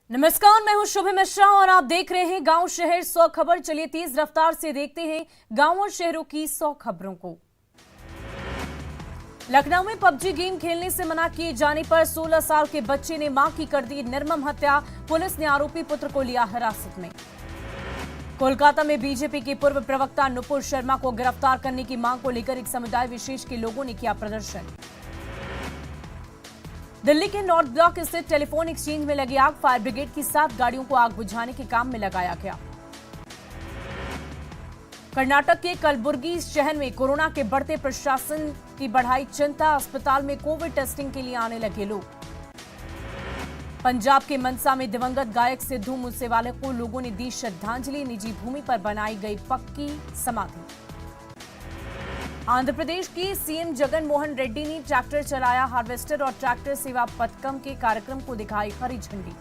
नमस्कार, मैं हूं शुभ मिश्रा और आप देख रहे हैं गांव शहर 100 खबर। चलिए तेज रफ्तार से देखते हैं गांव और शहरों की 100 खबरों को। लखनऊ में पबजी गेम खेलने से मना किए जाने पर 16 साल के बच्चे ने मां की कर दी निर्मम हत्या। पुलिस ने आरोपी पुत्र को लिया हिरासत में। कोलकाता में बीजेपी के पूर्व प्रवक्ता नुपुर शर्मा को गिरफ्तार करने की मांग को लेकर एक समुदाय विशेष के लोगों ने किया प्रदर्शन। दिल्ली के नॉर्थ ब्लॉक स्थित टेलीफोन एक्सचेंज में लगी आग, फायर ब्रिगेड की 7 गाड़ियों को आग बुझाने के काम में लगाया गया। कर्नाटक के कलबुर्गी शहर में कोरोना के बढ़ते प्रशासन की बढ़ाई चिंता, अस्पताल में कोविड टेस्टिंग के लिए आने लगे लोग। पंजाब के मनसा में दिवंगत गायक सिद्धू मूसेवाले को लोगों ने दी श्रद्धांजलि, निजी भूमि पर बनाई गई पक्की समाधि। आंध्र प्रदेश की सीएम जगन मोहन रेड्डी ने ट्रैक्टर चलाया, हार्वेस्टर और ट्रैक्टर सेवा पथकम के कार्यक्रम को दिखाई हरी झंडी।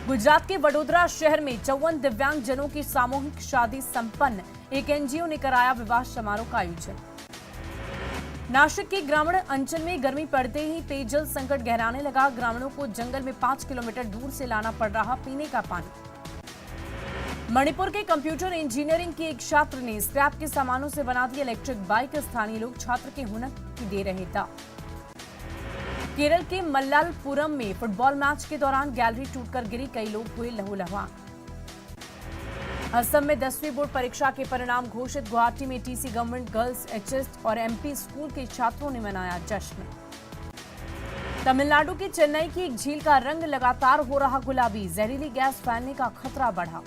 गुजरात के वडोदरा शहर में 54 दिव्यांग जनों की सामूहिक शादी संपन्न, एक एनजीओ ने कराया विवाह समारोह का आयोजन। नासिक के ग्रामीण अंचल में गर्मी पड़ते ही पेयजल संकट गहराने लगा, ग्रामीणों को जंगल में 5 किलोमीटर दूर से लाना पड़ रहा पीने का पानी। मणिपुर के कंप्यूटर इंजीनियरिंग के एक छात्र ने स्क्रैप के सामानों से बना दी इलेक्ट्रिक बाइक, स्थानीय लोग छात्र के हुनर की दे रहे दाव। केरल के मल्लापुरम में फुटबॉल मैच के दौरान गैलरी टूटकर गिरी, कई लोग हुए लहूलुहान। असम में 10वीं बोर्ड परीक्षा के परिणाम घोषित, गुवाहाटी में टीसी गवर्नमेंट गर्ल्स एचएस और एमपी स्कूल के छात्रों ने मनाया जश्न। तमिलनाडु के चेन्नई की एक झील का रंग लगातार हो रहा गुलाबी, जहरीली गैस फैलने का खतरा बढ़ा।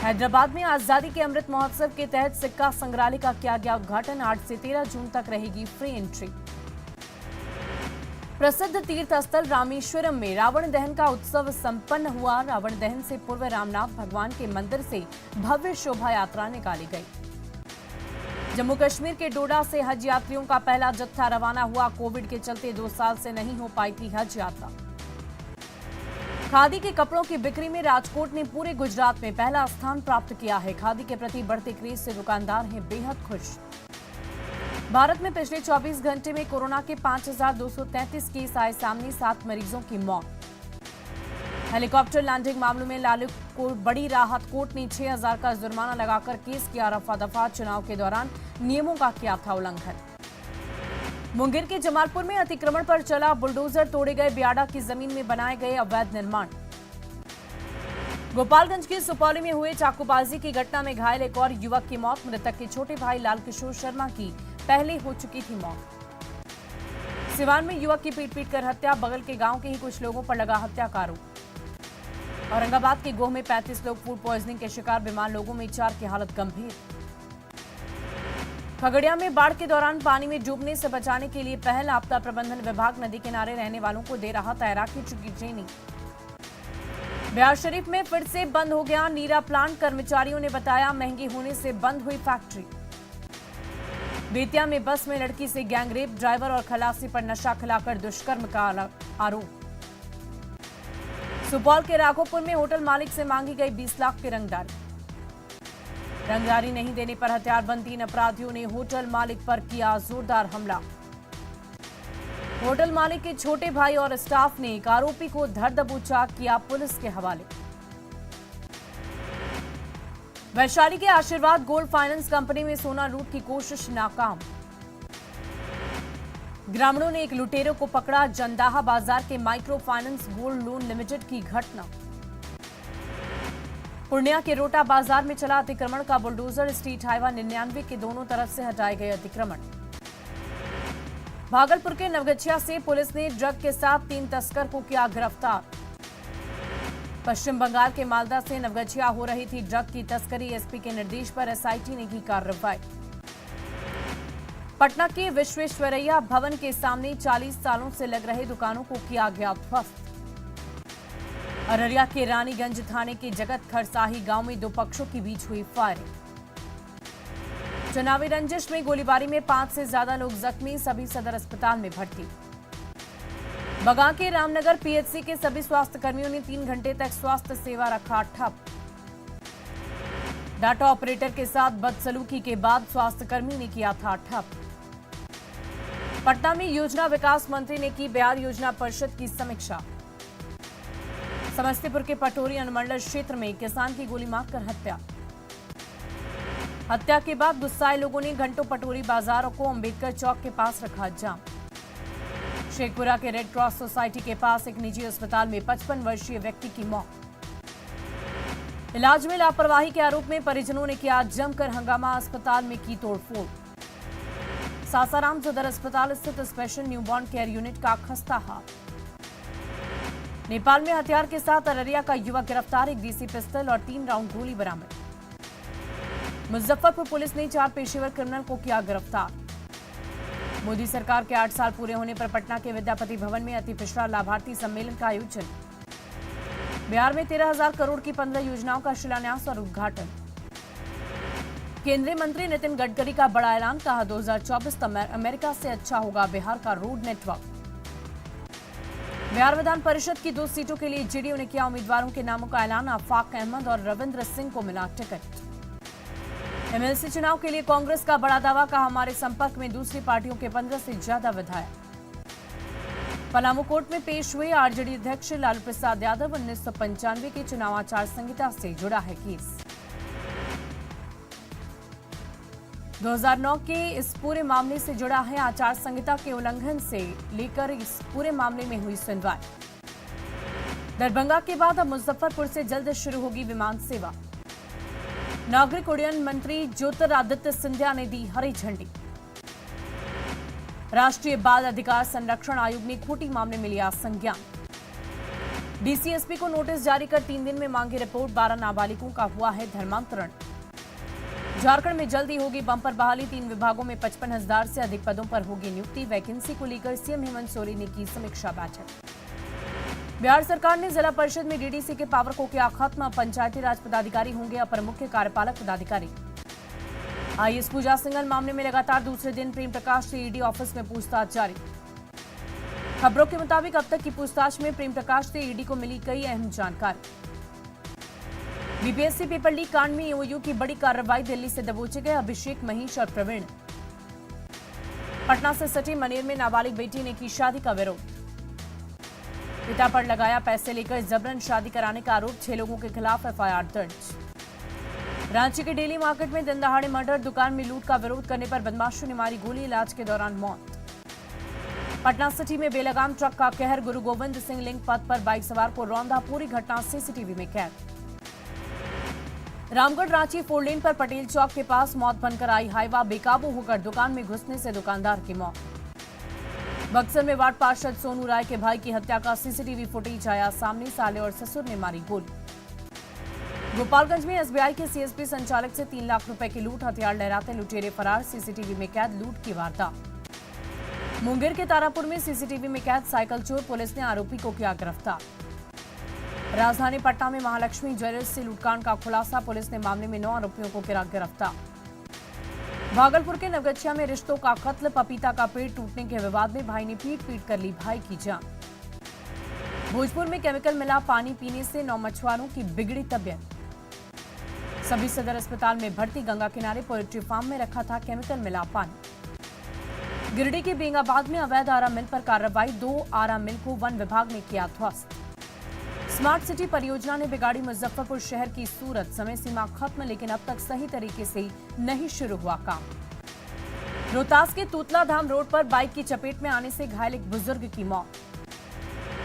हैदराबाद में आजादी के अमृत महोत्सव के तहत सिक्का संग्रहालय का किया गया उद्घाटन, 8 से 13 जून तक रहेगी फ्री एंट्री। प्रसिद्ध तीर्थ स्थल रामेश्वरम में रावण दहन का उत्सव संपन्न हुआ, रावण दहन से पूर्व रामनाथ भगवान के मंदिर से भव्य शोभा यात्रा निकाली गई। जम्मू कश्मीर के डोडा से हज यात्रियों का पहला जत्था रवाना हुआ, कोविड के चलते 2 साल से नहीं हो पाई थी हज यात्रा। खादी के कपड़ों की बिक्री में राजकोट ने पूरे गुजरात में पहला स्थान प्राप्त किया है, खादी के प्रति बढ़ते क्रेज से दुकानदार हैं बेहद खुश। भारत में पिछले 24 घंटे में कोरोना के 5,233 केस आए सामने, 7 मरीजों की मौत। हेलीकॉप्टर लैंडिंग मामलों में लालू को बड़ी राहत, कोर्ट ने 6,000 का जुर्माना लगाकर केस किया रफा दफा, चुनाव के दौरान नियमों का किया था उल्लंघन। मुंगेर के जमालपुर में अतिक्रमण पर चला बुलडोजर, तोड़े गए बियाडा की जमीन में बनाए गए अवैध निर्माण। गोपालगंज के सुपौली में हुए चाकूबाजी की घटना में घायल एक और युवक की मौत, मृतक के छोटे भाई लालकिशोर शर्मा की पहले हो चुकी थी मौत। सिवान में युवक की पीट कर हत्या, बगल के गांव के ही कुछ लोगों पर लगा हत्या का आरोप। औरंगाबाद के गोह में 35 लोग फूड पॉइजनिंग के शिकार, बीमार लोगों में 4 की हालत गंभीर। खगड़िया में बाढ़ के दौरान पानी में डूबने से बचाने के लिए पहल, आपदा प्रबंधन विभाग नदी किनारे रहने वालों को दे रहा तैराकी की ट्रेनिंग। बिहार शरीफ में फिर से बंद हो गया नीरा प्लांट, कर्मचारियों ने बताया महंगी होने से बंद हुई फैक्ट्री। बेतिया में बस में लड़की से गैंगरेप, ड्राइवर और खलासी पर नशा खिलाकर दुष्कर्म का आरोप। सुपौल के राघोपुर में होटल मालिक से मांगी गई 20 लाख की रंगदारी। रंगदारी नहीं देने पर हथियारबंद 3 अपराधियों ने होटल मालिक पर किया जोरदार हमला। होटल मालिक के छोटे भाई और स्टाफ ने एक आरोपी को धर दबोचा, किया पुलिस के हवाले। वैशाली के आशीर्वाद गोल्ड फाइनेंस कंपनी में सोना लूट की कोशिश नाकाम। ग्रामीणों ने एक लुटेरों को पकड़ा, जंदाहा बाजार के micro finance gold loan limited की घटना। पूर्णिया के रोटा बाजार में चला अतिक्रमण का बुलडोजर, स्ट्रीट हाईवे 99 के दोनों तरफ से हटाए गए अतिक्रमण। भागलपुर के नवगछिया से पुलिस ने ड्रग के साथ 3 तस्कर को किया गिरफ्तार। पश्चिम बंगाल के मालदा से नवगछिया हो रही थी ड्रग की तस्करी, एसपी के निर्देश पर एसआईटी ने की कार्रवाई। पटना के विश्वेश्वरैया भवन के सामने 40 सालों से लग रहे दुकानों को किया गया ध्वस्त। अररिया के रानीगंज थाने के जगत खरसाही गांव में 2 पक्षों के बीच हुई फायरिंग। चुनावी रंजिश में गोलीबारी में 5 से ज्यादा लोग जख्मी, सभी सदर अस्पताल में भर्ती। बगा के रामनगर पीएचसी के सभी स्वास्थ्य कर्मियों ने 3 घंटे तक स्वास्थ्य सेवा रखा ठप। डाटा ऑपरेटर के साथ बदसलूकी के बाद स्वास्थ्य कर्मी ने किया था ठप। पटना में योजना विकास मंत्री ने की बिहार योजना परिषद की समीक्षा। समस्तीपुर के पटोरी अनुमंडल क्षेत्र में किसान की गोली मारकर हत्या। हत्या के बाद गुस्साए लोगों ने घंटों पटोरी बाजार को अंबेडकर चौक के पास रखा जाम। शेखपुरा के रेड क्रॉस सोसाइटी के पास एक निजी अस्पताल में 55 वर्षीय व्यक्ति की मौत। इलाज में लापरवाही के आरोप में परिजनों ने किया जमकर हंगामा, अस्पताल में की तोड़फोड़। सासाराम सदर अस्पताल स्थित स्पेशल न्यूबॉर्न केयर यूनिट का खस्ता हाल। नेपाल में हथियार के साथ अररिया का युवक गिरफ्तार, एक देसी पिस्टल और 3 राउंड गोली बरामद। मुजफ्फरपुर पुलिस ने 4 पेशेवर क्रिमिनल को किया गिरफ्तार। मोदी सरकार के 8 साल पूरे होने पर पटना के विद्यापति भवन में अति पिछड़ा लाभार्थी सम्मेलन का आयोजन। बिहार में 13,000 करोड़ की 15 योजनाओं का शिलान्यास और उद्घाटन। केंद्रीय मंत्री नितिन गडकरी का बड़ा ऐलान, कहा 2024 तक अमेरिका से अच्छा होगा बिहार का रोड नेटवर्क। बिहार विधान परिषद की 2 सीटों के लिए जेडीयू ने किया उम्मीदवारों के नामों का ऐलान, आफाक अहमद और रविंद्र सिंह को मिला टिकट। एमएलसी चुनाव के लिए कांग्रेस का बड़ा दावा, कहा हमारे संपर्क में दूसरी पार्टियों के 15 से ज्यादा विधायक। पलामू कोर्ट में पेश हुए आरजेडी अध्यक्ष लालू प्रसाद यादव, 1995 के चुनाव आचार संहिता से जुड़ा है केस। 2009 के इस पूरे मामले से जुड़ा है, आचार संहिता के उल्लंघन से लेकर इस पूरे मामले में हुई सुनवाई। दरभंगा के बाद अब मुजफ्फरपुर से जल्द शुरू होगी विमान सेवा। नागरिक उड्डयन मंत्री ज्योतिरादित्य सिंधिया ने दी हरी झंडी। राष्ट्रीय बाल अधिकार संरक्षण आयोग ने खूंटी मामले में लिया संज्ञान। डीसीएसपी को नोटिस जारी कर 3 दिन में मांगी रिपोर्ट, 12 नाबालिगों का हुआ है धर्मांतरण। झारखंड में जल्दी होगी बंपर बहाली, 3 विभागों में 55,000 से अधिक पदों पर होगी नियुक्ति। वैकेंसी को लेकर सीएम हेमंत सोरेन ने की समीक्षा बैठक। बिहार सरकार ने जिला परिषद में डीडीसी के पावर को किया खत्म, पंचायती राज पदाधिकारी होंगे अपर मुख्य कार्यपालक पदाधिकारी। आईएएस पूजा सिंघल मामले में लगातार दूसरे दिन प्रेम प्रकाश से ईडी ऑफिस में पूछताछ जारी। खबरों के मुताबिक अब तक की पूछताछ में प्रेम प्रकाश से ईडी को मिली कई अहम जानकारी। बीपीएससी पेपर लीक कांड में ईओयू की बड़ी कार्रवाई, दिल्ली से दबोचे गए अभिषेक, महेश और प्रवीण। पटना से सटी मनेर में नाबालिग बेटी ने की शादी का विरोध। पिता पर लगाया पैसे लेकर जबरन शादी कराने का आरोप, 6 लोगों के खिलाफ एफआईआर दर्ज। रांची के डेली मार्केट में दिन दहाड़े मर्डर, दुकान में लूट का विरोध करने पर बदमाशों ने मारी गोली, इलाज के दौरान मौत। पटना सिटी में बेलगाम ट्रक का कहर, गुरु गोविंद सिंह लिंक पथ पर बाइक सवार को रौंदा, पूरी घटना सीसीटीवी में कैद। रामगढ़ रांची 4 लेन पर पटेल चौक के पास मौत बनकर आई हाईवा, बेकाबू होकर दुकान में घुसने से दुकानदार की मौत। बक्सर में वार्ड पार्षद सोनू राय के भाई की हत्या का सीसीटीवी फुटेज आया सामने, साले और ससुर ने मारी गोली। गोपालगंज में एसबीआई के सीएसपी संचालक से 3 लाख रुपए की लूट, हथियार लहराते लुटेरे फरार, सीसीटीवी में कैद लूट की वारदात। मुंगेर के तारापुर में सीसीटीवी में कैद साइकिल चोर, पुलिस ने आरोपी को किया गिरफ्तार। राजधानी पटना में महालक्ष्मी ज्वेलर्स से लूटकांड का खुलासा, पुलिस ने मामले में 9 आरोपियों को किया गिरफ्तार। भागलपुर के नवगछिया में रिश्तों का कत्ल, पपीता का पेड़ टूटने के विवाद में भाई ने पीट कर ली भाई की जान। भोजपुर में केमिकल मिला पानी पीने से 9 मछुआरों की बिगड़ी तबीयत। सभी सदर अस्पताल में भर्ती, गंगा किनारे पोल्ट्री फार्म में रखा था केमिकल मिला पानी। गिरिडीह के बेंगाबाद में अवैध आरा मिल पर कार्रवाई, 2 आरा मिल को वन विभाग ने किया ध्वस्त। स्मार्ट सिटी परियोजना ने बिगाड़ी मुजफ्फरपुर शहर की सूरत, समय सीमा खत्म लेकिन अब तक सही तरीके से नहीं शुरू हुआ काम। रोहतास के तूतला धाम रोड पर बाइक की चपेट में आने से घायल एक बुजुर्ग की मौत।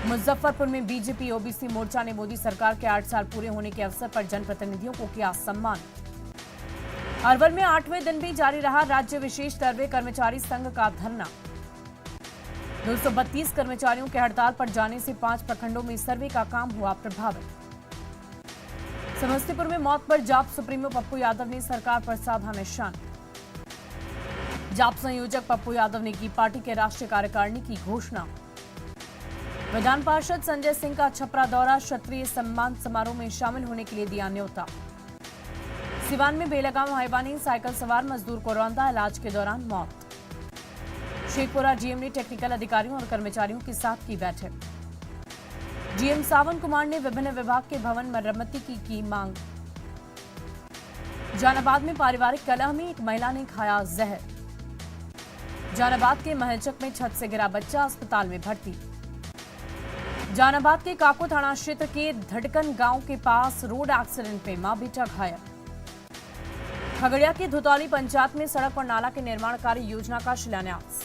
मुजफ्फरपुर में बीजेपी ओबीसी मोर्चा ने मोदी सरकार के 8 साल पूरे होने के अवसर पर जनप्रतिनिधियों को किया सम्मान। अरवल में 8वें दिन भी जारी रहा राज्य विशेष सर्वे कर्मचारी संघ का धरना। 232 कर्मचारियों के हड़ताल पर जाने से 5 प्रखंडों में सर्वे का काम हुआ प्रभावित। समस्तीपुर में मौत पर जाप सुप्रीमो पप्पू यादव ने सरकार पर साधा निशान। जाप संयोजक पप्पू यादव ने की पार्टी के राष्ट्रीय कार्यकारिणी की घोषणा। विधान पार्षद संजय सिंह का छपरा दौरा, क्षत्रिय सम्मान समारोह में शामिल होने के लिए दिया न्योता। सिवान में बेलगाम हाईवा ने साइकिल सवार मजदूर को रौंदा, इलाज के दौरान मौत। शेखपुरा डीएम ने टेक्निकल अधिकारियों और कर्मचारियों के साथ की बैठक। डीएम सावन कुमार ने विभिन्न विभाग के भवन मरम्मती की मांग। जहानाबाद में पारिवारिक कलह में एक महिला ने खाया जहर। जहानाबाद के महलचक में छत से गिरा बच्चा, अस्पताल में भर्ती। जहानाबाद के काको थाना क्षेत्र के धड़कन गांव के पास रोड एक्सीडेंट में मां बेटा घायल। खगड़िया की धुतौली पंचायत में सड़क और नाला के निर्माण कार्य योजना का शिलान्यास।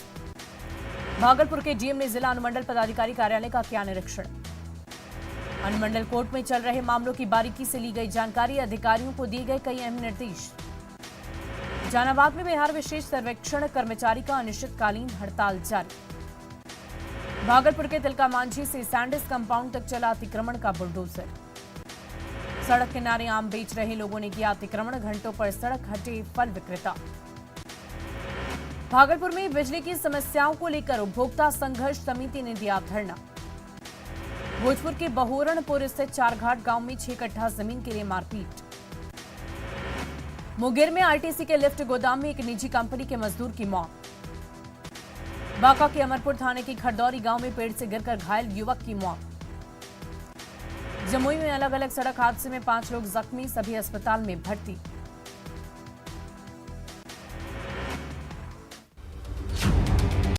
भागलपुर के डीएम ने जिला अनुमंडल पदाधिकारी कार्यालय का किया निरीक्षण। अनुमंडल कोर्ट में चल रहे मामलों की बारीकी से ली गई जानकारी, अधिकारियों को दिए गए कई अहम निर्देश। जहानाबाद में बिहार विशेष सर्वेक्षण कर्मचारी का अनिश्चितकालीन हड़ताल जारी। भागलपुर के तिलका मांझी से सैंडिस कंपाउंड तक चला अतिक्रमण का बुलडोजर। सड़क किनारे आम बेच रहे लोगों ने किया अतिक्रमण, घंटों पर सड़क हटे फल विक्रेता। भागलपुर में बिजली की समस्याओं को लेकर उपभोक्ता संघर्ष समिति ने दिया धरना। भोजपुर के बहोरणपुर स्थित चारघाट गांव में 6 कट्ठा जमीन के लिए मारपीट। मुंगेर में आरटीसी के लिफ्ट गोदाम में एक निजी कंपनी के मजदूर की मौत। बांका के अमरपुर थाने की खरदौरी गांव में पेड़ से गिरकर घायल युवक की मौत। जमुई में अलग अलग सड़क हादसे में 5 लोग जख्मी, सभी अस्पताल में भर्ती।